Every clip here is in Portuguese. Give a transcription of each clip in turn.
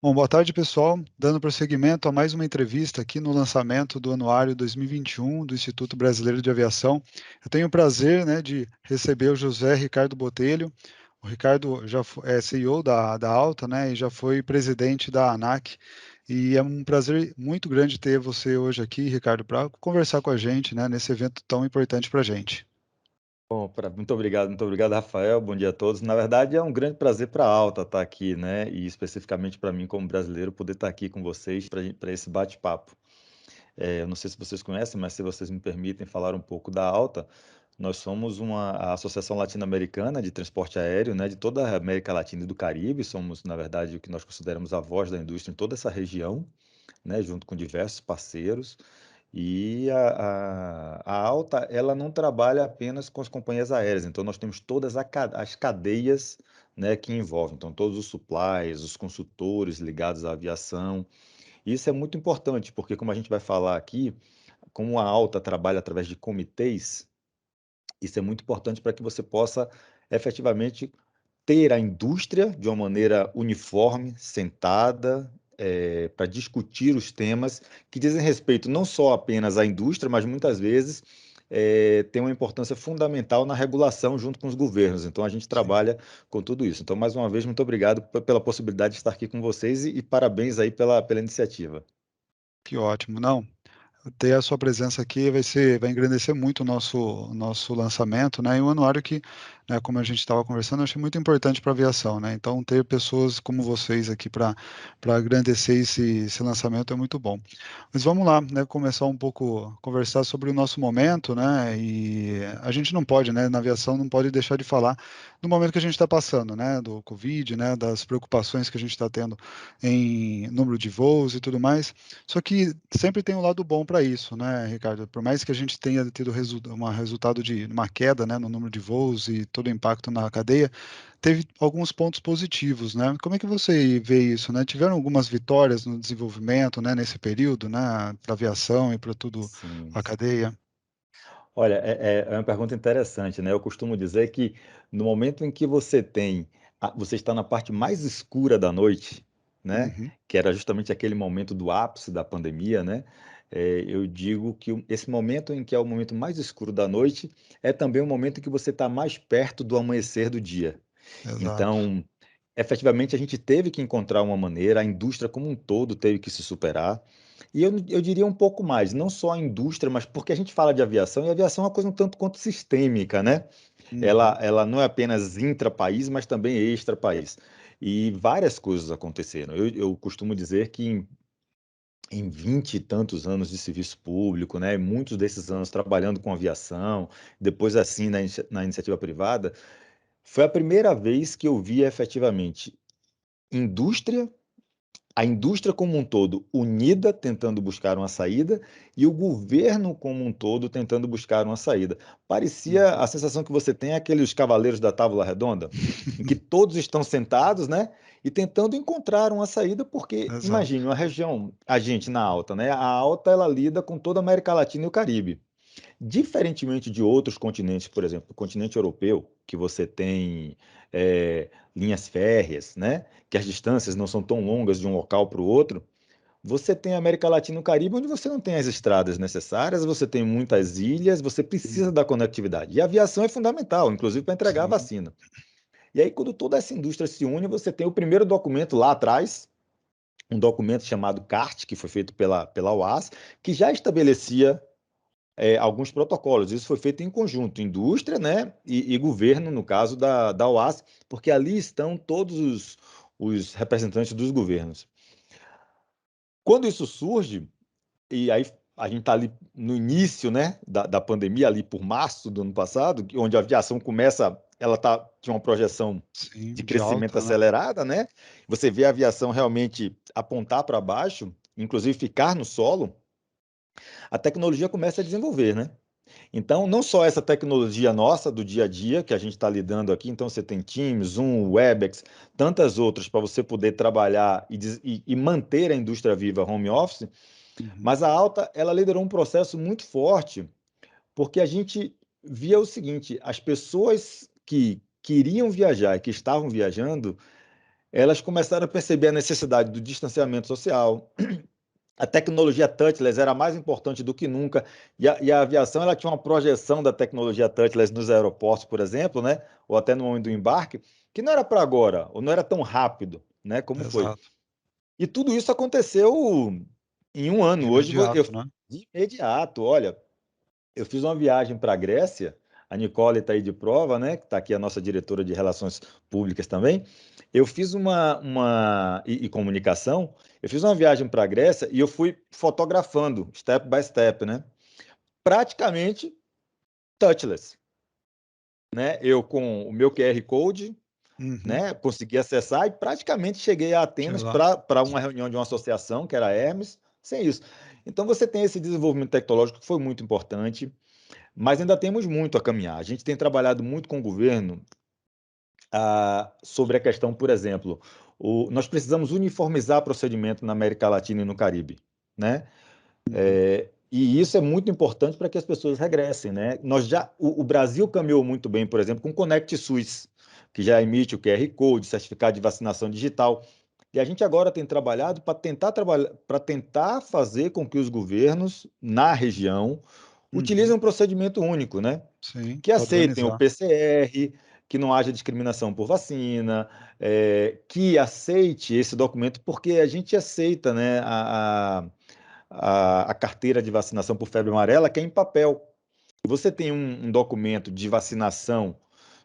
Bom, boa tarde, pessoal. Dando prosseguimento a mais uma entrevista aqui no lançamento do Anuário 2021 do Instituto Brasileiro de Aviação. Eu tenho o prazer, né, de receber o José Ricardo Botelho. O Ricardo é CEO da Alta, né, e já foi presidente da ANAC. E é um prazer muito grande ter você hoje aqui, Ricardo, para conversar com a gente, né, nesse evento tão importante para a gente. Bom, muito obrigado, Rafael. Bom dia a todos. Na verdade, é um grande prazer para a Alta estar aqui, né? E especificamente para mim, como brasileiro, poder estar aqui com vocês para esse bate-papo. Eu não sei se vocês conhecem, mas se vocês me permitem falar um pouco da Alta, nós somos a Associação Latino-Americana de Transporte Aéreo, né? De toda a América Latina e do Caribe. Somos, na verdade, o que nós consideramos a voz da indústria em toda essa região, né? Junto com diversos parceiros. E a Alta, ela não trabalha apenas com as companhias aéreas, então nós temos todas as cadeias, né, que envolvem, então todos os suppliers, os consultores ligados à aviação. Isso é muito importante, porque como a gente vai falar aqui, como a Alta trabalha através de comitês, isso é muito importante para que você possa efetivamente ter a indústria de uma maneira uniforme, sentada, para discutir os temas que dizem respeito não só apenas à indústria, mas muitas vezes tem uma importância fundamental na regulação junto com os governos. Então, a gente Sim, trabalha com tudo isso. Então, mais uma vez, muito obrigado pela possibilidade de estar aqui com vocês e parabéns aí pela iniciativa. que ótimo. Não, ter a sua presença aqui vai engrandecer muito o nosso lançamento, né, e um anuário que, né, como a gente estava conversando, eu achei muito importante para a aviação, né, então ter pessoas como vocês aqui para engrandecer esse lançamento é muito bom. Mas vamos lá, né, começar um pouco, conversar sobre o nosso momento, né, e a gente não pode, né, na aviação não pode deixar de falar do momento que a gente está passando, né, do Covid, né, das preocupações que a gente está tendo em número de voos e tudo mais, só que sempre tem um lado bom para isso, né, Ricardo? Por mais que a gente tenha tido resultado de uma queda, né, no número de voos e todo o impacto na cadeia, teve alguns pontos positivos, né? Como é que você vê isso, né? Tiveram algumas vitórias no desenvolvimento, né, nesse período, né, para a aviação e para tudo Sim, a sim. cadeia? Olha, é uma pergunta interessante, né? Eu costumo dizer que no momento em que você está na parte mais escura da noite, né? Uhum, Que era justamente aquele momento do ápice da pandemia, né? Eu digo que esse momento em que é o momento mais escuro da noite é também o momento em que você está mais perto do amanhecer do dia. exato. Então, efetivamente, a gente teve que encontrar uma maneira, a indústria como um todo teve que se superar. E eu diria um pouco mais, não só a indústria, mas porque a gente fala de aviação, e a aviação é uma coisa um tanto quanto sistêmica, né? Uhum, Ela não é apenas intra-país, mas também extra-país. E várias coisas aconteceram. Eu costumo dizer que em 20 e tantos anos de serviço público, né, muitos desses anos trabalhando com aviação, depois assim na iniciativa privada, foi a primeira vez que eu vi efetivamente indústria, a indústria como um todo unida tentando buscar uma saída e o governo como um todo tentando buscar uma saída. Parecia uhum. a sensação que você tem é aqueles cavaleiros da Távola Redonda, em que todos estão sentados, né? E tentando encontrar uma saída, porque Exato. imagine uma região, a gente na Alta, né? A Alta ela lida com toda a América Latina e o Caribe. Diferentemente de outros continentes, por exemplo, o continente europeu, que você tem linhas férreas, né? Que as distâncias não são tão longas de um local para o outro, você tem a América Latina e o Caribe, onde você não tem as estradas necessárias, você tem muitas ilhas, você precisa Uhum, da conectividade. E a aviação é fundamental, inclusive para entregar a sim. vacina. E aí, quando toda essa indústria se une, você tem o primeiro documento lá atrás, um documento chamado CART, que foi feito pela OAS, que já estabelecia alguns protocolos. Isso foi feito em conjunto, indústria, né, e governo, no caso da OAS, porque ali estão todos os representantes dos governos. Quando isso surge, e aí a gente está ali no início, né, da pandemia, ali por março do ano passado, onde a aviação começa, tinha uma projeção de Sim, de crescimento alta, né? acelerada, né? Você vê a aviação realmente apontar para baixo, inclusive ficar no solo, a tecnologia começa a desenvolver, né? Então, não só essa tecnologia nossa do dia a dia que a gente está lidando aqui, então você tem Teams, Zoom, Webex, tantas outras para você poder trabalhar e manter a indústria viva home office, Uhum, mas a Alta, ela liderou um processo muito forte, porque a gente via o seguinte, as pessoas que queriam viajar e que estavam viajando, elas começaram a perceber a necessidade do distanciamento social. A tecnologia touchless era mais importante do que nunca, e a aviação ela tinha uma projeção da tecnologia touchless nos aeroportos, por exemplo, né? Ou até no momento do embarque, que não era para agora, ou não era tão rápido, né? Como foi. Exato. E tudo isso aconteceu em um De ano. Hoje eu imediato, né? de imediato, olha, eu fiz uma viagem para a Grécia, a Nicole está aí de prova, né? Que está aqui a nossa diretora de Relações Públicas também. Eu fiz e comunicação, eu fiz uma viagem para a Grécia e eu fui fotografando, step by step, né? Praticamente touchless, né? Eu com o meu QR Code, Uhum. né? Consegui acessar e praticamente cheguei a Tinha Atenas lá. para uma reunião de uma associação, que era a Hermes, sem isso. Então você tem esse desenvolvimento tecnológico que foi muito importante. Mas ainda temos muito a caminhar. A gente tem trabalhado muito com o governo sobre a questão, por exemplo, nós precisamos uniformizar procedimento na América Latina e no Caribe, né? Uhum. E isso é muito importante para que as pessoas regressem, né? O Brasil caminhou muito bem, por exemplo, com o Conect SUS, que já emite o QR Code, certificado de vacinação digital. E a gente agora tem trabalhado para tentar fazer com que os governos na região utilizem Uhum. um procedimento único, né? Sim, Que aceitem o padronizar. PCR, que não haja discriminação por vacina, que aceite esse documento, porque a gente aceita, né, a carteira de vacinação por febre amarela, que é em papel. E você tem um documento de vacinação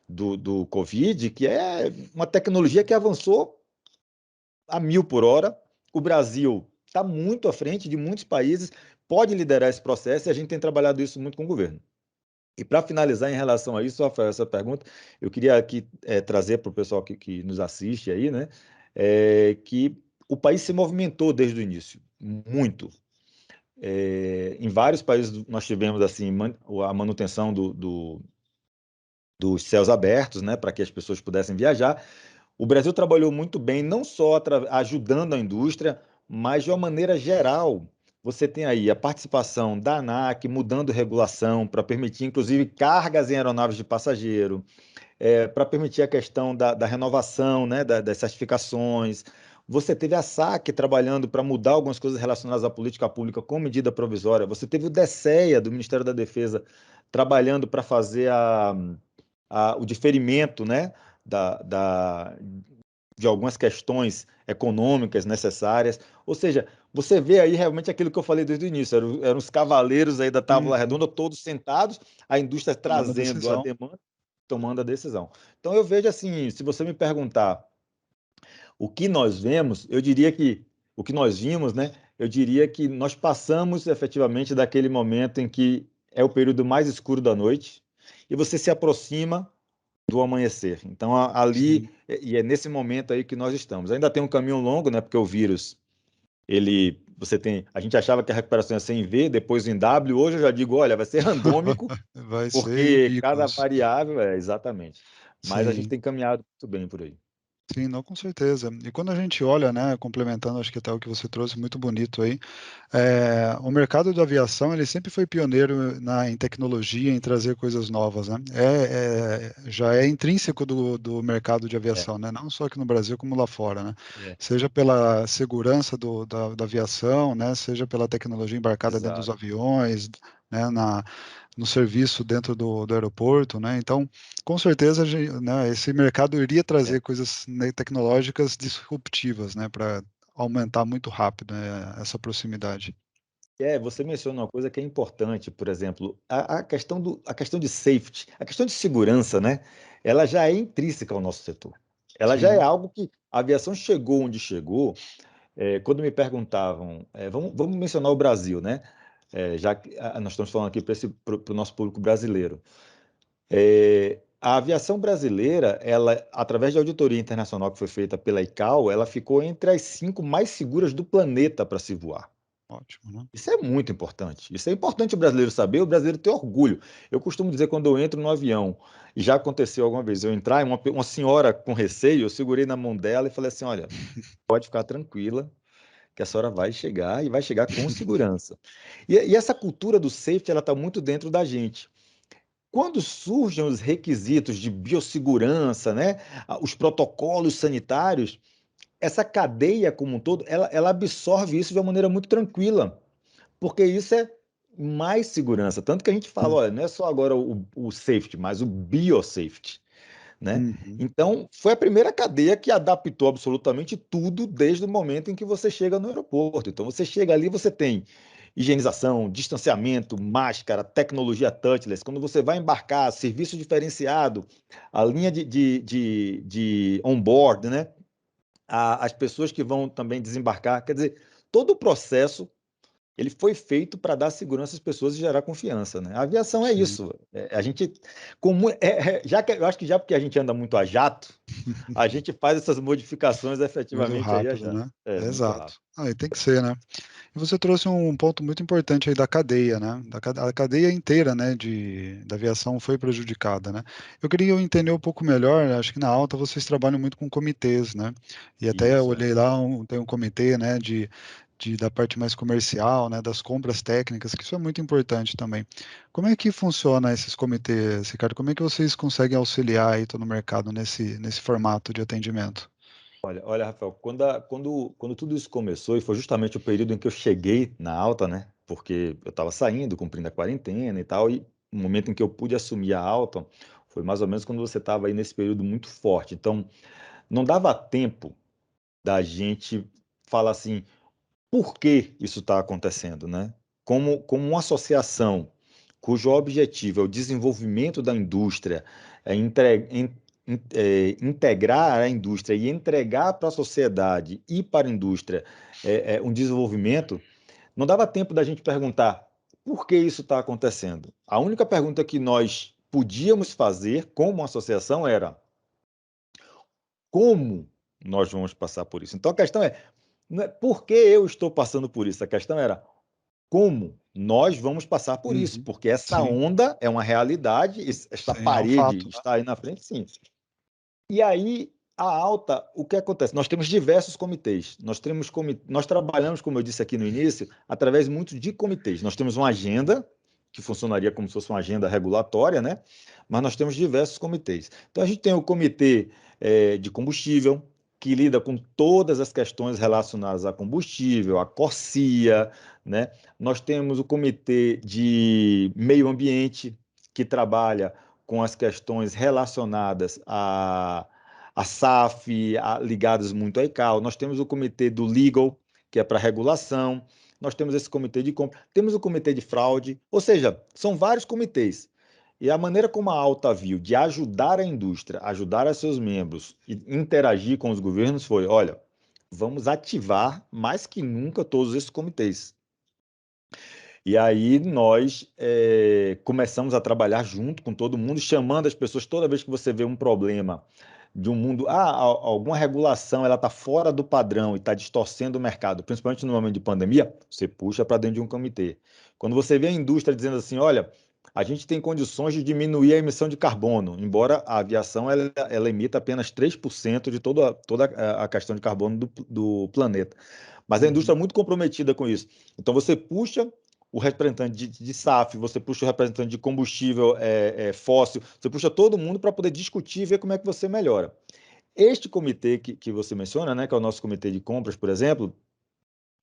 do Covid, que é uma tecnologia que avançou a 1.000 por hora. O Brasil está muito à frente de muitos países, pode liderar esse processo e a gente tem trabalhado isso muito com o governo. E para finalizar em relação a isso, Rafael, essa pergunta, eu queria aqui trazer para o pessoal que nos assiste aí, né, que o país se movimentou desde o início, muito. Em vários países nós tivemos assim a manutenção dos céus abertos, né, para que as pessoas pudessem viajar. O Brasil trabalhou muito bem, não só ajudando a indústria, mas de uma maneira geral. Você tem aí a participação da ANAC mudando regulação para permitir, inclusive, cargas em aeronaves de passageiro, para permitir a questão da renovação, né, das certificações. Você teve a SAC trabalhando para mudar algumas coisas relacionadas à política pública com medida provisória. Você teve o DECEA, do Ministério da Defesa, trabalhando para fazer o diferimento, né, da, da, de algumas questões econômicas necessárias. Ou seja, você vê aí realmente aquilo que eu falei desde o início, eram os cavaleiros aí da Távola Uhum. Redonda, todos sentados, a indústria Tomando a trazendo a decisão. demanda, tomando a decisão. Então eu vejo assim, se você me perguntar o que nós vemos, eu diria que o que nós vimos, né? Eu diria que nós passamos efetivamente daquele momento em que é o período mais escuro da noite e você se aproxima do amanhecer. Então, ali, Sim. e é nesse momento aí que nós estamos. Ainda tem um caminho longo, né? Porque o vírus, a gente achava que a recuperação ia ser em V, depois em W, hoje eu já digo, olha, vai ser randômico, Vai ser em porque cada picos. variável é exatamente. Mas a gente Sim. tem caminhado muito bem por aí. Sim, não, com certeza. E quando a gente olha, né, complementando, acho que até o que você trouxe, muito bonito aí, o mercado da aviação, ele sempre foi pioneiro em tecnologia, em trazer coisas novas, né? Já é intrínseco do mercado de É, aviação, né? Não só aqui no Brasil, como lá fora, né? é, Seja pela segurança da aviação, né? Seja pela tecnologia embarcada dentro dos exato. aviões, né? No serviço dentro do aeroporto, né? Então, com certeza, né, esse mercado iria É. trazer coisas, né, tecnológicas disruptivas, né, para aumentar muito rápido, né, essa proximidade. Você menciona uma coisa que é importante, por exemplo, a questão de safety, a questão de segurança, né? Ela já é intrínseca ao nosso setor. Ela já é Sim. algo que a aviação chegou onde chegou. Quando me perguntavam, vamos mencionar o Brasil, né? Já que nós estamos falando aqui para o nosso público brasileiro. A aviação brasileira, ela, através de auditoria internacional que foi feita pela ICAO, ela ficou entre as 5 mais seguras do planeta para se voar. Ótimo, né? Isso é muito importante. Isso é importante o brasileiro saber, o brasileiro ter orgulho. Eu costumo dizer, quando eu entro no avião, e já aconteceu alguma vez, eu entrar, e uma senhora com receio, eu segurei na mão dela e falei assim: olha, pode ficar tranquila, que a senhora vai chegar e vai chegar com segurança. E essa cultura do safety, ela está muito dentro da gente. Quando surgem os requisitos de biossegurança, né, os protocolos sanitários, essa cadeia como um todo, ela absorve isso de uma maneira muito tranquila, porque isso é mais segurança. Tanto que a gente fala, olha, não é só agora o safety, mas o biosafety, né? Uhum. Então, foi a primeira cadeia que adaptou absolutamente tudo desde o momento em que você chega no aeroporto. Então, você chega ali, você tem higienização, distanciamento, máscara, tecnologia touchless. Quando você vai embarcar, serviço diferenciado, a linha de on-board, né? As pessoas que vão também desembarcar. Quer dizer, todo o processo ele foi feito para dar segurança às pessoas e gerar confiança, né? A aviação é Sim. isso. A gente, já que eu acho que já porque a gente anda muito a jato, a gente faz essas modificações Muito efetivamente aí a rápido, jato. né? É muito rápido. Exato. Aí tem que ser, né? E você trouxe um ponto muito importante aí da cadeia, né? A cadeia inteira, né, da aviação foi prejudicada, né? Eu queria entender um pouco melhor, acho que na Alta vocês trabalham muito com comitês, né? E até eu Isso é. olhei lá, tem um comitê, né, da parte mais comercial, né, das compras técnicas, que isso é muito importante também. Como é que funciona esses comitês, Ricardo? Como é que vocês conseguem auxiliar aí todo o mercado nesse formato de atendimento? Olha, Rafael, quando tudo isso começou, e foi justamente o período em que eu cheguei na alta, né? Porque eu estava saindo, cumprindo a quarentena e tal, e o momento em que eu pude assumir a alta foi mais ou menos quando você estava aí nesse período muito forte. Então, não dava tempo da gente falar assim, por que isso está acontecendo, né? Como uma associação cujo objetivo é o desenvolvimento da indústria, integrar a indústria e entregar para a sociedade e para a indústria um desenvolvimento, não dava tempo da gente perguntar por que isso está acontecendo. A única pergunta que nós podíamos fazer como associação era como nós vamos passar por isso. Então a questão é, não é por que eu estou passando por isso, a questão era como nós vamos passar por isso, Uhum. porque essa Sim, onda é uma realidade, essa sim, é um parede fato, né? está aí na frente, sim. E aí, a alta, o que acontece? Nós temos diversos comitês. Nós trabalhamos, como eu disse aqui no início, através muito de comitês. Nós temos uma agenda, que funcionaria como se fosse uma agenda regulatória, né? Mas nós temos diversos comitês. Então, a gente tem o comitê de combustível, que lida com todas as questões relacionadas a combustível, a CORSIA, né? Nós temos o comitê de meio ambiente, que trabalha com as questões relacionadas a SAF, ligadas muito à ICAO. Nós temos o comitê do Legal, que é para regulação. Nós temos esse comitê de compra. Temos o comitê de fraude. Ou seja, são vários comitês. E a maneira como a Alta viu de ajudar a indústria, ajudar a seus membros e interagir com os governos foi, olha, vamos ativar mais que nunca todos esses comitês. E aí nós começamos a trabalhar junto com todo mundo, chamando as pessoas toda vez que você vê um problema de um mundo, alguma regulação ela está fora do padrão e está distorcendo o mercado, principalmente no momento de pandemia, você puxa para dentro de um comitê. Quando você vê a indústria dizendo assim, olha, a gente tem condições de diminuir a emissão de carbono, embora a aviação ela emita apenas 3% de toda a questão de carbono do planeta. Mas a indústria Uhum. é muito comprometida com isso. Então você puxa o representante de SAF, você puxa o representante de combustível fóssil, você puxa todo mundo para poder discutir e ver como é que você melhora. Este comitê que você menciona, né, que é o nosso comitê de compras, por exemplo,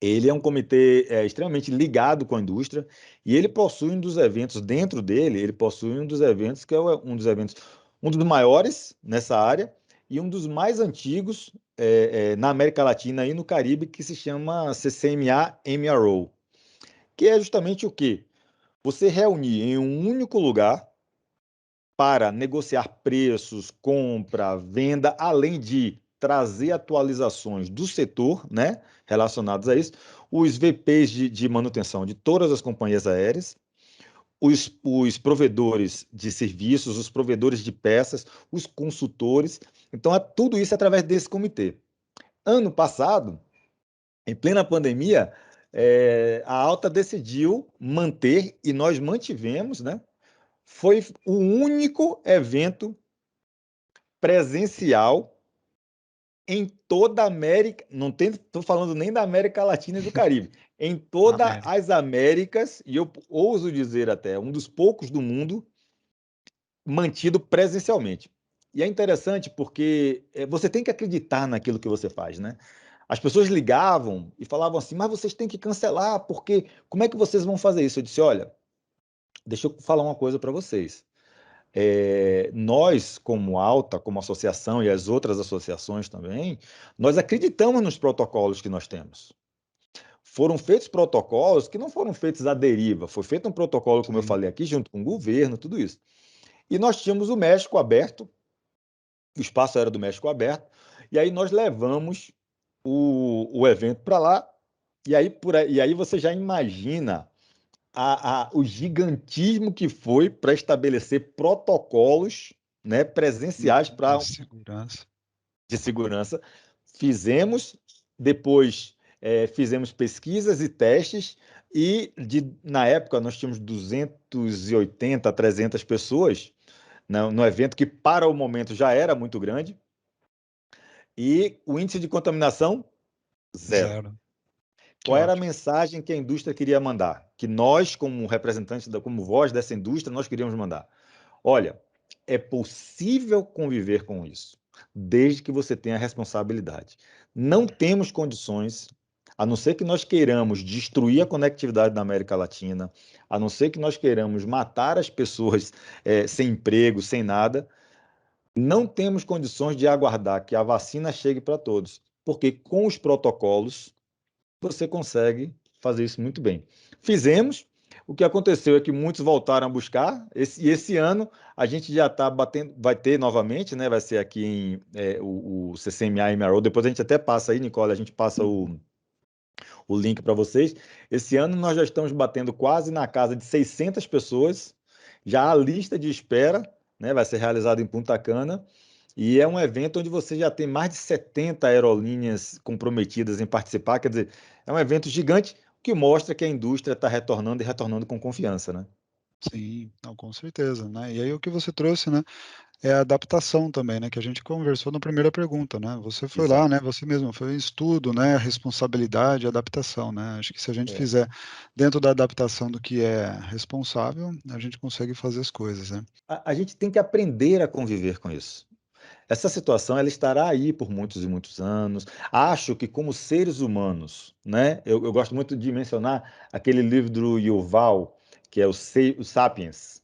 ele é um comitê extremamente ligado com a indústria e ele possui um dos eventos dentro dele, ele possui um dos eventos que é um dos maiores nessa área e um dos mais antigos na América Latina e no Caribe, que se chama CCMA MRO, que é justamente o quê? Você reunir em um único lugar para negociar preços, compra, venda, além de trazer atualizações do setor, né, relacionados a isso, os VPs de manutenção de todas as companhias aéreas, os provedores de serviços, os provedores de peças, os consultores. Então, tudo isso através desse comitê. Ano passado, em plena pandemia, a Alta decidiu manter, e nós mantivemos, né? Foi o único evento presencial em toda a América, não estou falando nem da América Latina e do Caribe, em Na todas América. as Américas, e eu ouso dizer até, um dos poucos do mundo mantido presencialmente. E é interessante porque você tem que acreditar naquilo que você faz, né? As pessoas ligavam e falavam assim, mas vocês têm que cancelar, porque como é que vocês vão fazer isso? Eu disse, olha, deixa eu falar uma coisa para vocês. Nós, como Alta, como associação e as outras associações também, nós acreditamos nos protocolos que nós temos. Foram feitos protocolos que não foram feitos à deriva, foi feito um protocolo, como eu Sim, falei aqui, junto com o governo, tudo isso. E nós tínhamos o México aberto, o espaço era do México aberto, e aí nós levamos o evento para lá, e aí você já imagina o gigantismo que foi para estabelecer protocolos, né, presenciais de segurança. de segurança. Fizemos, depois fizemos pesquisas e testes, na época nós tínhamos 280, 300 pessoas no evento, que para o momento já era muito grande, e o índice de contaminação, zero. Zero. Que Qual era a ótimo. mensagem que a indústria queria mandar? Que nós, como representantes, como voz dessa indústria, nós queríamos mandar. Olha, é possível conviver com isso, desde que você tenha responsabilidade. Não temos condições, a não ser que nós queiramos destruir a conectividade da América Latina, a não ser que nós queiramos matar as pessoas sem emprego, sem nada, não temos condições de aguardar que a vacina chegue para todos, porque com os protocolos você consegue fazer isso muito bem. Fizemos. O que aconteceu é que muitos voltaram a buscar, e esse ano a gente já está batendo, vai ter novamente, né? Vai ser aqui o CCMA MRO. Depois a gente até passa aí, Nicole, a gente passa o link para vocês. Esse ano nós já estamos batendo quase na casa de 600 pessoas, já a lista de espera, né? Vai ser realizado em Punta Cana. E é um evento onde você já tem mais de 70 aerolíneas comprometidas em participar. Quer dizer, é um evento gigante que mostra que a indústria está retornando e retornando com confiança, né? Sim, não, com certeza, né. E aí o que você trouxe, né, é a adaptação também, né, que a gente conversou na primeira pergunta, né. Você foi lá, Exato. né, você mesmo, foi um estudo, né, responsabilidade, adaptação, né. Acho que se a gente É. fizer dentro da adaptação do que é responsável, a gente consegue fazer as coisas, né. A gente tem que aprender a conviver com isso. Essa situação ela estará aí por muitos e muitos anos. Acho que como seres humanos, né? Eu gosto muito de mencionar aquele livro do Yuval, que é o Sapiens,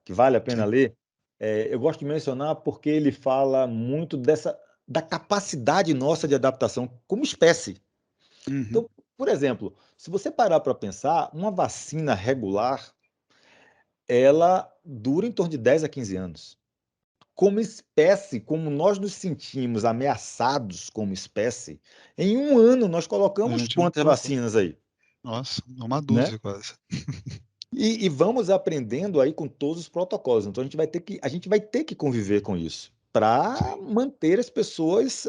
que vale a pena Sim. ler. Eu gosto de mencionar porque ele fala muito da capacidade nossa de adaptação como espécie. Uhum. Então, por exemplo, se você parar para pensar, uma vacina regular, ela dura em torno de 10 a 15 anos. Como espécie, como nós nos sentimos ameaçados como espécie, em um ano nós A colocamos gente não quantas colocou. vacinas aí, Nossa, uma né? dúzia quase. E vamos aprendendo aí com todos os protocolos. Então a gente vai ter que conviver com isso para Sim. manter as pessoas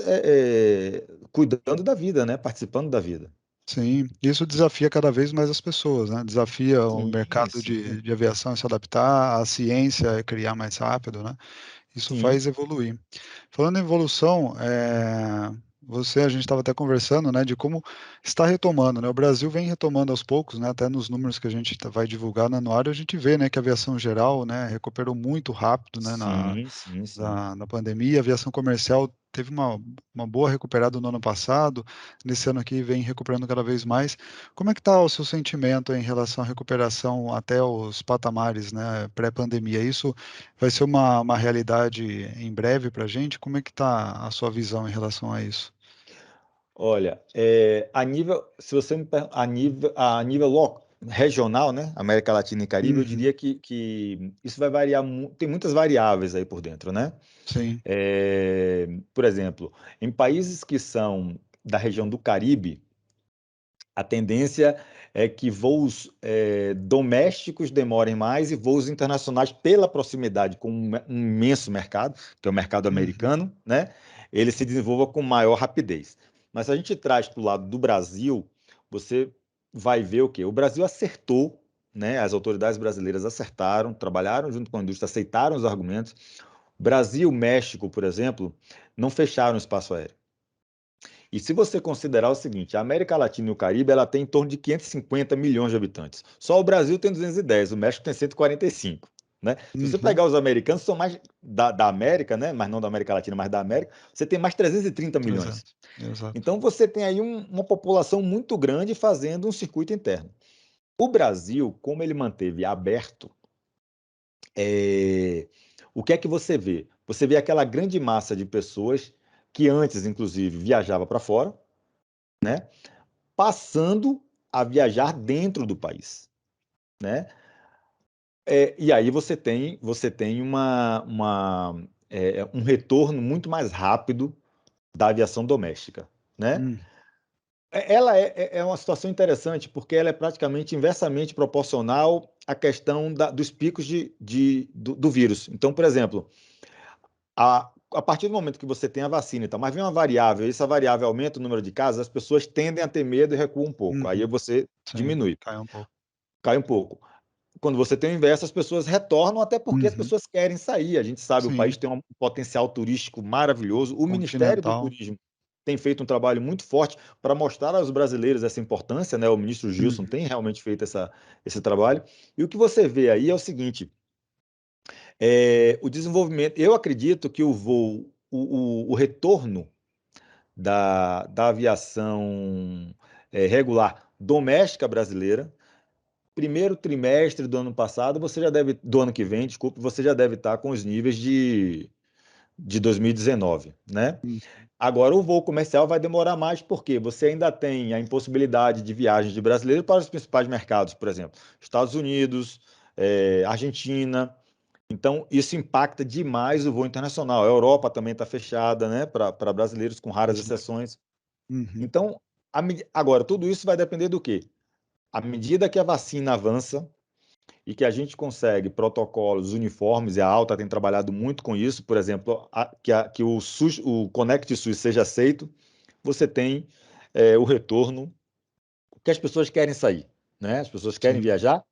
cuidando da vida, né? Participando da vida. Sim, isso desafia cada vez mais as pessoas, né, desafia o Sim, mercado sim, de aviação a se adaptar, a ciência a criar mais rápido, né, isso sim, faz evoluir. Falando em evolução, a gente estava até conversando, né, de como está retomando, né, o Brasil vem retomando aos poucos, né, até nos números que a gente vai divulgar no anuário, a gente vê, né, que a aviação geral, né, recuperou muito rápido, né, sim, sim, sim. na pandemia. A aviação comercial teve uma boa recuperada no ano passado, nesse ano aqui vem recuperando cada vez mais. Como é que está o seu sentimento em relação à recuperação até os patamares, né, pré-pandemia? Isso vai ser uma realidade em breve para a gente? Como é que está a sua visão em relação a isso? Olha, se você a nível regional, né, América Latina e Caribe, eu Uhum, diria que isso vai variar, tem muitas variáveis aí por dentro, né? sim, Por exemplo, em países que são da região do Caribe, a tendência é que voos domésticos demorem mais e voos internacionais, pela proximidade com um imenso mercado, que é o mercado uhum, americano, né? Ele se desenvolva com maior rapidez. Mas se a gente traz para o lado do Brasil, você vai ver o quê? O Brasil acertou, né? As autoridades brasileiras acertaram, trabalharam junto com a indústria, aceitaram os argumentos. Brasil, México, por exemplo, não fecharam o espaço aéreo. E se você considerar o seguinte, a América Latina e o Caribe, ela tem em torno de 550 milhões de habitantes. Só o Brasil tem 210, o México tem 145, né? Se você Uhum. pegar os americanos, são mais da América, né? Mas não da América Latina, mas da América, você tem mais 330 milhões. 300. Exato. Então você tem aí uma população muito grande fazendo um circuito interno. O Brasil, como ele manteve aberto, é, o que é que você vê? Você vê aquela grande massa de pessoas que antes, inclusive, viajava para fora, né? Passando a viajar dentro do país, né? E aí você tem um retorno muito mais rápido da aviação doméstica, né? Hum. Ela é uma situação interessante porque ela é praticamente inversamente proporcional à questão dos picos do vírus. Então, por exemplo, a partir do momento que você tem a vacina e tal, mas vem uma variável, e essa variável aumenta o número de casos, as pessoas tendem a ter medo e recuam um pouco. Aí Uhum. você Sim, diminui, cai um pouco. cai um pouco. Quando você tem o inverso, as pessoas retornam, até porque as Uhum. pessoas querem sair. A gente sabe, o país Sim, tem um potencial turístico maravilhoso. O Ministério do continental. Turismo tem feito um trabalho muito forte para mostrar aos brasileiros essa importância, né? O ministro Gilson Uhum. tem realmente feito esse trabalho. E o que você vê aí é o seguinte: o desenvolvimento. Eu acredito que o voo, o retorno da aviação regular doméstica brasileira primeiro trimestre do ano passado, do ano que vem, desculpe, você já deve estar com os níveis de 2019, né? Uhum. Agora, o voo comercial vai demorar mais porque você ainda tem a impossibilidade de viagens de brasileiros para os principais mercados, por exemplo, Estados Unidos, Argentina. Então, isso impacta demais o voo internacional. A Europa também está fechada, né, para brasileiros, com raras Exato. exceções. Uhum. Então, agora, tudo isso vai depender do quê? À medida que a vacina avança, e que a gente consegue protocolos uniformes, e a Alta tem trabalhado muito com isso, por exemplo, que o SUS, o Conect SUS seja aceito, você tem o retorno que as pessoas querem sair, né? As pessoas querem Sim. viajar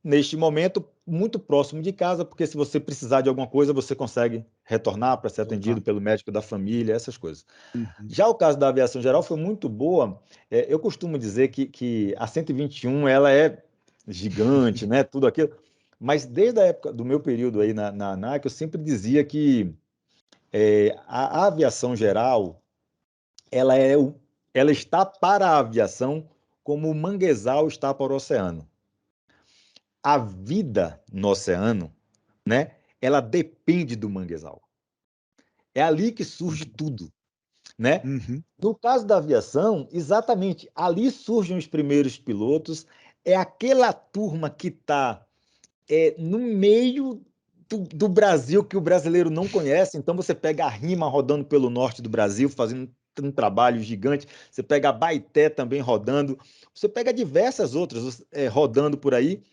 neste momento muito próximo de casa, porque se você precisar de alguma coisa, você consegue retornar para ser Voltar. atendido pelo médico da família, essas coisas. Uhum. Já o caso da aviação geral foi muito boa. Eu costumo dizer que a 121 ela é gigante, né? Tudo aquilo. Mas desde a época do meu período aí na ANAC, eu sempre dizia que a aviação geral ela ela está para a aviação como o manguezal está para o oceano. A vida no oceano, né? Ela depende do manguezal. É ali que surge Muito bom. tudo, né? Uhum. No caso da aviação, exatamente, ali surgem os primeiros pilotos, é aquela turma que está no meio do Brasil que o brasileiro não conhece. Então você pega a Rima rodando pelo norte do Brasil, fazendo um trabalho gigante. Você pega a Baeté também rodando. Você pega diversas outras rodando por aí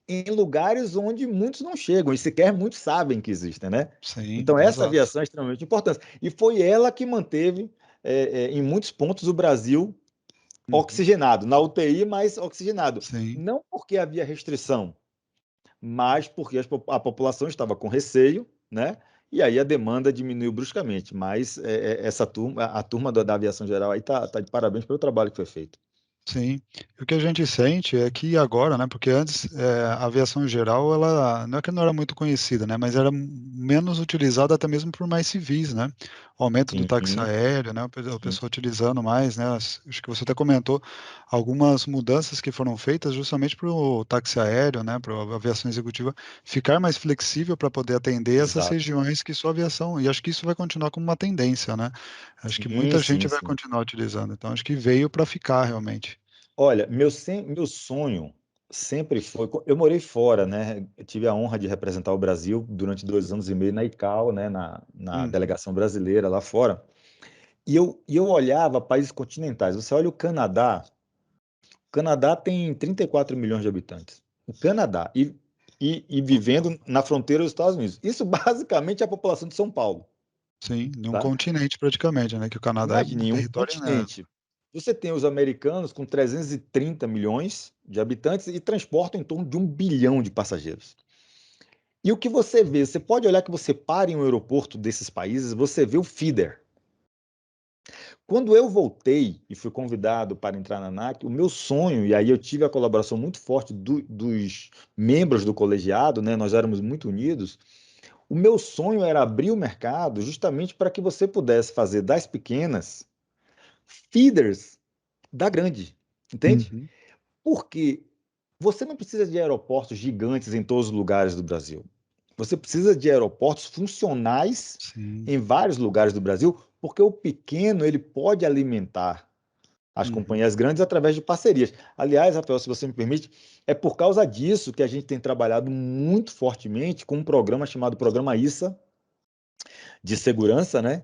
em lugares onde muitos não chegam e sequer muitos sabem que existem, né? Sim, Então essa exato. aviação é extremamente importante. E foi ela que manteve, em muitos pontos, o Brasil Uhum. oxigenado, na UTI, mas oxigenado. Sim. Não porque havia restrição, mas porque a população estava com receio, né? E aí a demanda diminuiu bruscamente. Mas essa turma, a turma da aviação geral aí tá de parabéns pelo trabalho que foi feito. Sim. E o que a gente sente é que agora, né, porque antes, a aviação geral, ela não é que não era muito conhecida, né, mas era menos utilizada até mesmo por mais civis, né. O aumento do Sim, táxi aéreo, né, o sim, pessoal utilizando mais, né, acho que você até comentou algumas mudanças que foram feitas justamente para o táxi aéreo, né, para a aviação executiva ficar mais flexível para poder atender essas exato. regiões que só a aviação e acho que isso vai continuar como uma tendência, né. Acho que Sim, muita gente sim, vai sim. continuar utilizando, então acho que veio para ficar realmente. Olha, meu sonho sempre foi. Eu morei fora, né? Eu tive a honra de representar o Brasil durante 2 anos e meio na ICAO, né? Na Uhum. delegação brasileira lá fora. E eu olhava países continentais. Você olha o Canadá tem 34 milhões de habitantes. O Canadá. E vivendo na fronteira dos Estados Unidos. Isso basicamente é a população de São Paulo, Sim, num tá? continente praticamente, né, que o Canadá é um Imagine, um território enorme. continente. Você tem os americanos com 330 milhões de habitantes e transportam em torno de 1 bilhão de passageiros. E o que você vê? Você pode olhar que você para em um aeroporto desses países, você vê o feeder. Quando eu voltei e fui convidado para entrar na ANAC, o meu sonho, e aí eu tive a colaboração muito forte dos membros do colegiado, né? Nós éramos muito unidos. O meu sonho era abrir o mercado justamente para que você pudesse fazer das pequenas feeders da grande, entende? Uhum. Porque você não precisa de aeroportos gigantes em todos os lugares do Brasil. Você precisa de aeroportos funcionais Sim. em vários lugares do Brasil, porque o pequeno ele pode alimentar as Uhum. companhias grandes através de parcerias. Aliás, Rafael, se você me permite, é por causa disso que a gente tem trabalhado muito fortemente com um programa chamado Programa ISA de segurança, né? Uhum.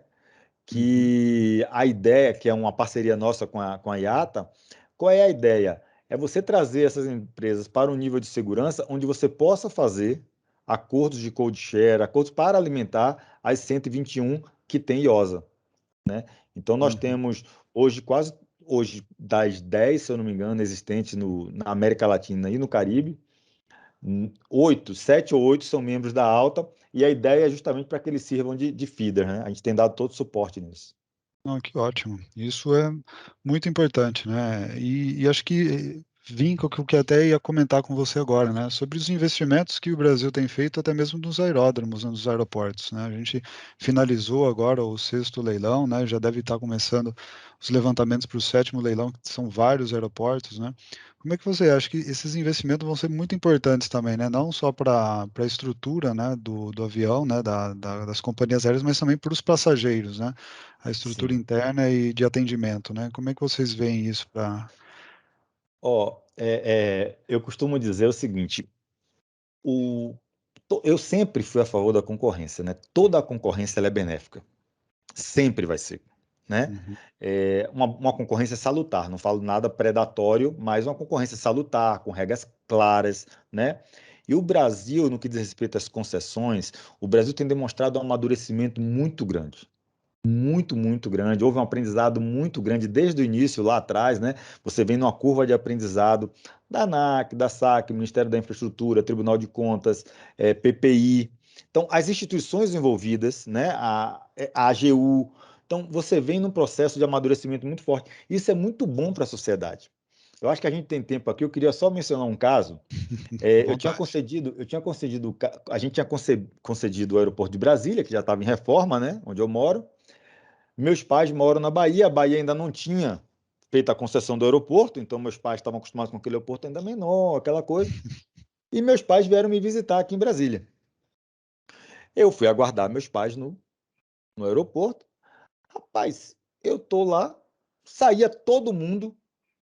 Que a ideia, que é uma parceria nossa com a IATA, qual é a ideia? É você trazer essas empresas para um nível de segurança onde você possa fazer acordos de code share, acordos para alimentar as 121 que tem IOSA, né? Então nós Uhum. temos hoje das 10, se eu não me engano, existentes na América Latina e no Caribe, oito, sete ou oito são membros da Alta, e a ideia é justamente para que eles sirvam de feeder, né? A gente tem dado todo o suporte nisso. Ah, que ótimo. Isso é muito importante, né? E acho que vinca com o que até ia comentar com você agora, né? Sobre os investimentos que o Brasil tem feito, até mesmo nos aeródromos, né, nos aeroportos, né? A gente finalizou agora o sexto leilão, né? Já deve estar começando os levantamentos para o sétimo leilão, que são vários aeroportos, né? Como é que você acha que esses investimentos vão ser muito importantes também, né? Não só para a estrutura, né, do avião, né, das companhias aéreas, mas também para os passageiros, né? A estrutura Sim. interna e de atendimento, né? Como é que vocês veem isso para... Ó, eu costumo dizer o seguinte, o, eu sempre fui a favor da concorrência, né? Toda a concorrência ela é benéfica, sempre vai ser, né? Uhum. É uma concorrência salutar, não falo nada predatório, mas uma concorrência salutar, com regras claras, né? E o Brasil, no que diz respeito às concessões, o Brasil tem demonstrado um amadurecimento muito grande. Muito, muito grande. Houve um aprendizado muito grande desde o início, lá atrás, né? Você vem numa curva de aprendizado da ANAC, da SAC, Ministério da Infraestrutura, Tribunal de Contas, PPI. Então, as instituições envolvidas, né? A AGU. Então, você vem num processo de amadurecimento muito forte. Isso é muito bom para a sociedade. Eu acho que a gente tem tempo aqui. Eu queria só mencionar um caso. À Eu tinha vontade. concedido, a gente tinha concedido o aeroporto de Brasília, que já estava em reforma, né? Onde eu moro. Meus pais moram na Bahia, a Bahia ainda não tinha feito a concessão do aeroporto, então meus pais estavam acostumados com aquele aeroporto ainda menor, aquela coisa. E meus pais vieram me visitar aqui em Brasília. Eu fui aguardar meus pais no aeroporto. Rapaz, eu tô lá, saía todo mundo,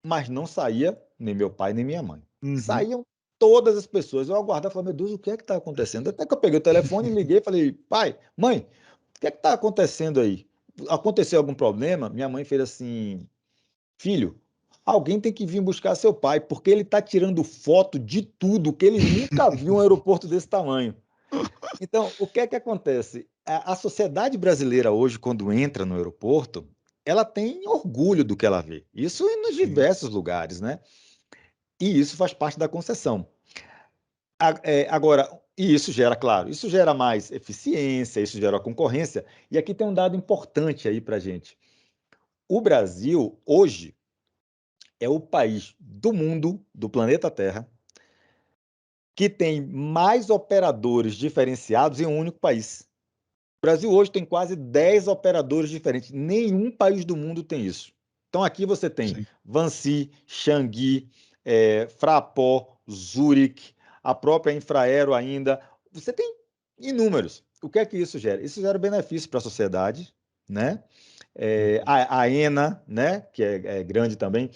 mas não saía nem meu pai nem minha mãe. Uhum. Saíam todas as pessoas. Eu aguardava e falei, meu Deus, o que é que está acontecendo? Até que eu peguei o telefone, liguei e falei, pai, mãe, o que é que está acontecendo aí? Aconteceu algum problema? Minha mãe fez assim, filho, alguém tem que vir buscar seu pai, porque ele está tirando foto de tudo, que ele nunca viu um aeroporto desse tamanho. Então, o que é que acontece? A sociedade brasileira hoje, quando entra no aeroporto, ela tem orgulho do que ela vê. Isso nos Sim. diversos lugares, né? E isso faz parte da concessão. Agora, e isso gera, claro, isso gera mais eficiência, isso gera concorrência. E aqui tem um dado importante aí para gente. O Brasil, hoje, é o país do mundo, do planeta Terra, que tem mais operadores diferenciados em um único país. O Brasil hoje tem quase 10 operadores diferentes. Nenhum país do mundo tem isso. Então aqui você tem Sim. Vansi, Xangui, Fraport, Zurich, a própria Infraero ainda. Você tem inúmeros. O que é que isso gera? Isso gera benefício para a sociedade, né? Uhum. A ENA, né? Que é grande também.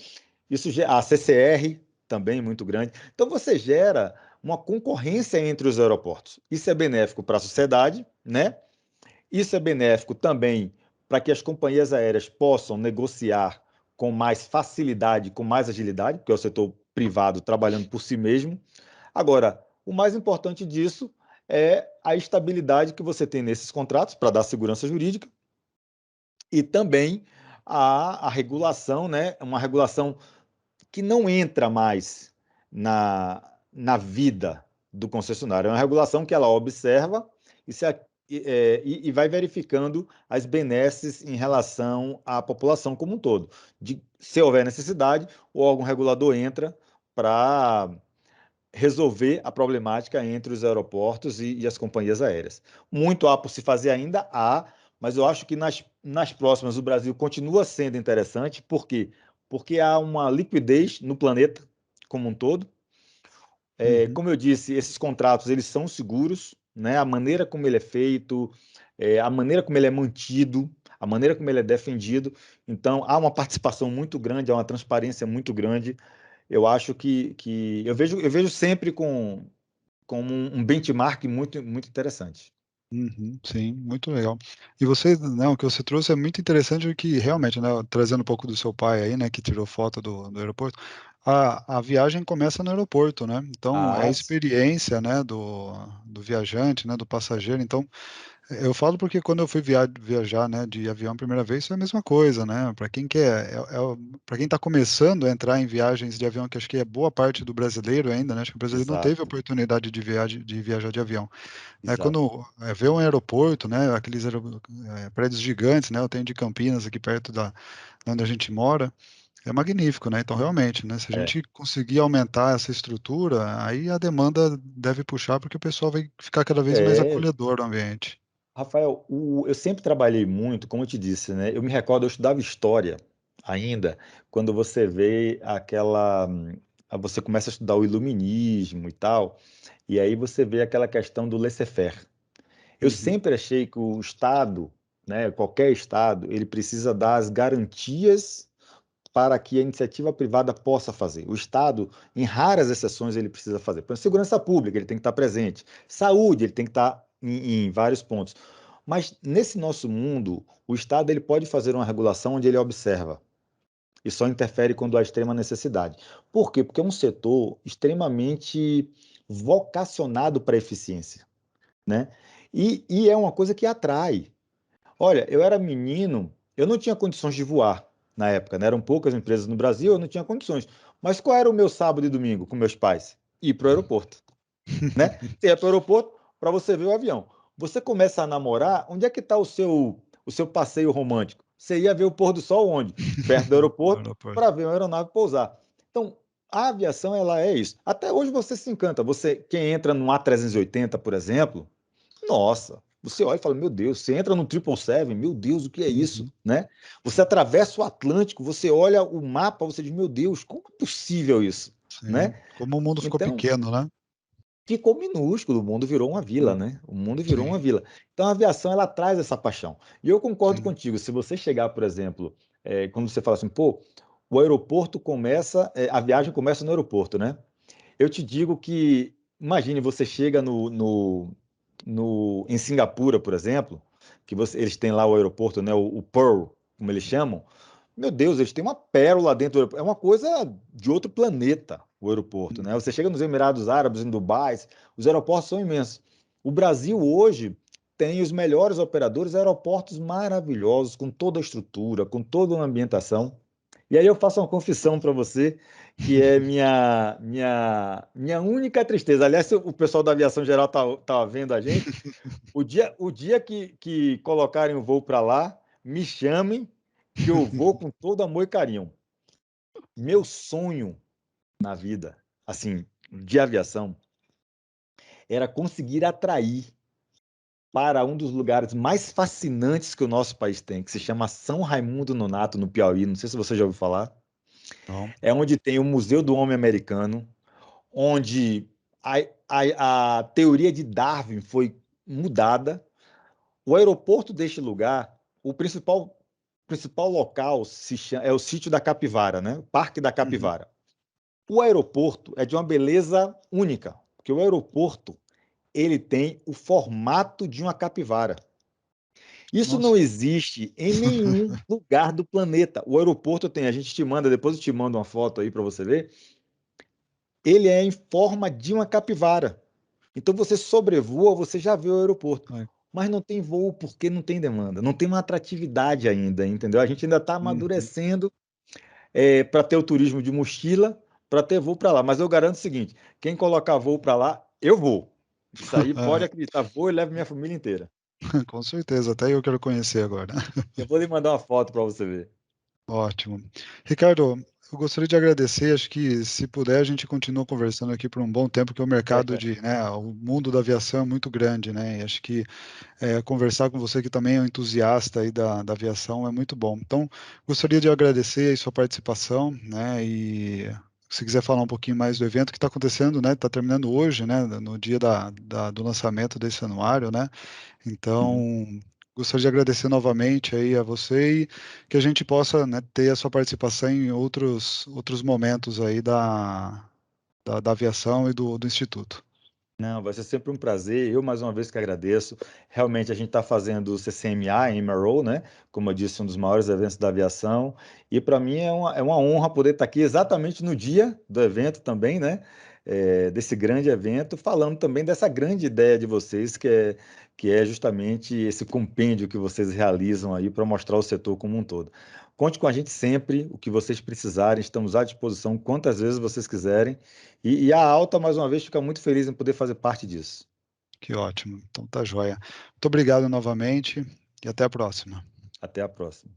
A CCR também muito grande. Então você gera uma concorrência entre os aeroportos. Isso é benéfico para a sociedade, né? Isso é benéfico também para que as companhias aéreas possam negociar com mais facilidade, com mais agilidade, porque é o setor privado trabalhando por si mesmo. Agora, o mais importante disso é a estabilidade que você tem nesses contratos para dar segurança jurídica e também a regulação, né? Uma regulação que não entra mais na vida do concessionário. É uma regulação que ela observa e se e vai verificando as benesses em relação à população como um todo. Se houver necessidade, o órgão regulador entra para resolver a problemática entre os aeroportos e as companhias aéreas. Muito há por se fazer ainda, mas eu acho que nas próximas o Brasil continua sendo interessante, por quê? Porque há uma liquidez no planeta como um todo. Uhum, Como eu disse, esses contratos eles são seguros, né? A maneira como ele é feito, a maneira como ele é mantido, a maneira como ele é defendido. Então, há uma participação muito grande, há uma transparência muito grande. Eu acho que eu vejo sempre como um benchmark muito, muito interessante. uhum, sim, muito legal. E você, né, o que você trouxe é muito interessante, que realmente, né, trazendo um pouco do seu pai aí, né, que tirou foto do aeroporto, a viagem começa no aeroporto, né? Então, é a Ah, experiência, né, do viajante, né, do passageiro. Então, eu falo porque quando eu fui viajar, né, de avião a primeira vez, foi a mesma coisa, né? Para quem quer, para quem está começando a entrar em viagens de avião, que acho que é boa parte do brasileiro ainda, né? Acho que o brasileiro não teve a exato, oportunidade de viajar de avião. Né? exato. Quando vê um aeroporto, né, aqueles prédios gigantes, né? Eu tenho de Campinas aqui perto da onde a gente mora, é magnífico, né? Então, realmente, né? Se a É, gente conseguir aumentar essa estrutura, aí a demanda deve puxar, porque o pessoal vai ficar cada vez mais é, acolhedor no ambiente. Rafael, eu sempre trabalhei muito, como eu te disse, né? Eu me recordo, eu estudava história ainda, quando você vê você começa a estudar o iluminismo e tal, e aí você vê aquela questão do laissez-faire. Eu Uhum, sempre achei que o Estado, né, qualquer Estado, ele precisa dar as garantias para que a iniciativa privada possa fazer. O Estado, em raras exceções, ele precisa fazer. Por exemplo, segurança pública, ele tem que estar presente. Saúde, ele tem que estar em vários pontos. Mas nesse nosso mundo, o Estado ele pode fazer uma regulação onde ele observa e só interfere quando há extrema necessidade. Por quê? Porque é um setor extremamente vocacionado para a eficiência, né? E é uma coisa que atrai. Olha, eu era menino, eu não tinha condições de voar na época, né? Eram poucas empresas no Brasil, eu não tinha condições. Mas qual era o meu sábado e domingo com meus pais? Ir para o aeroporto, né? Você ia para o aeroporto para você ver o avião. Você começa a namorar, onde é que está o seu passeio romântico? Você ia ver o pôr do sol onde? Perto do no aeroporto aeroporto. para ver uma aeronave pousar. Então, a aviação, ela é isso. Até hoje você se encanta. Quem entra no A380, por exemplo, nossa, você olha e fala, meu Deus, você entra no 777, meu Deus, o que é isso, Uhum, né? Você atravessa o Atlântico, você olha o mapa, você diz, meu Deus, como é possível isso, sim. né? Como o mundo ficou Então, pequeno, né? ficou minúsculo, o mundo virou uma vila, Hum, né? O mundo virou uma sim, vila. Então, a aviação, ela traz essa paixão. E eu concordo sim. contigo, se você chegar, por exemplo, quando você fala assim, pô, o aeroporto começa, a viagem começa no aeroporto, né? Eu te digo que, imagine, você chega em Singapura, por exemplo, que eles têm lá o aeroporto, né, o Pearl, como eles chamam. Meu Deus, eles têm uma pérola dentro do aeroporto. É uma coisa de outro planeta, o aeroporto, né? Uhum. Você chega nos Emirados Árabes, em Dubai, os aeroportos são imensos. O Brasil hoje tem os melhores operadores, aeroportos maravilhosos, com toda a estrutura, com toda uma ambientação. E aí eu faço uma confissão para você, que é minha única tristeza. Aliás, se o pessoal da aviação geral tá vendo a gente. O dia que colocarem o voo para lá, me chamem, que eu vou com todo amor e carinho. Meu sonho na vida, assim, de aviação, era conseguir atrair para um dos lugares mais fascinantes que o nosso país tem, que se chama São Raimundo Nonato, no Piauí. Não sei se você já ouviu falar. Então, É onde tem o Museu do Homem Americano, onde a teoria de Darwin foi mudada. O aeroporto deste lugar, o principal local é o sítio da Capivara, né? O Parque da uhum. Capivara. O aeroporto é de uma beleza única, porque o aeroporto ele tem o formato de uma capivara. Isso Nossa. não existe em nenhum lugar do planeta. O aeroporto tem, a gente te manda, depois eu te mando uma foto aí para você ver. Ele é em forma de uma capivara. Então você sobrevoa, você já vê o aeroporto. Ai, Mas não tem voo porque não tem demanda, não tem uma atratividade ainda, entendeu? A gente ainda está uhum. amadurecendo para ter o turismo de mochila, para ter voo para lá. Mas eu garanto o seguinte: quem colocar voo para lá, eu vou. Isso aí pode É, acreditar, vou e levo minha família inteira. Com certeza, até eu quero conhecer agora. Eu vou lhe mandar uma foto para você ver. Ótimo. Ricardo, eu gostaria de agradecer, acho que se puder a gente continua conversando aqui por um bom tempo, porque o mercado né, o mundo da aviação é muito grande, né, e acho que conversar com você que também é um entusiasta aí da aviação é muito bom. Então, gostaria de agradecer a sua participação, né, e se quiser falar um pouquinho mais do evento que está acontecendo, né, está terminando hoje, né, no dia do lançamento desse anuário, né, Uhum. então, gostaria de agradecer novamente aí a você e que a gente possa, né, ter a sua participação em outros momentos aí da aviação e do Instituto. Não, vai ser sempre um prazer. Eu, mais uma vez, que agradeço. Realmente, a gente está fazendo o CCMA em MRO, né? Como eu disse, um dos maiores eventos da aviação. E para mim é uma honra poder estar aqui exatamente no dia do evento também, né? Desse grande evento, falando também dessa grande ideia de vocês, que é justamente esse compêndio que vocês realizam aí para mostrar o setor como um todo. Conte com a gente sempre, o que vocês precisarem, estamos à disposição quantas vezes vocês quiserem. E a Alta, mais uma vez, fica muito feliz em poder fazer parte disso. Que ótimo. Então tá joia. Muito obrigado novamente e até a próxima. Até a próxima.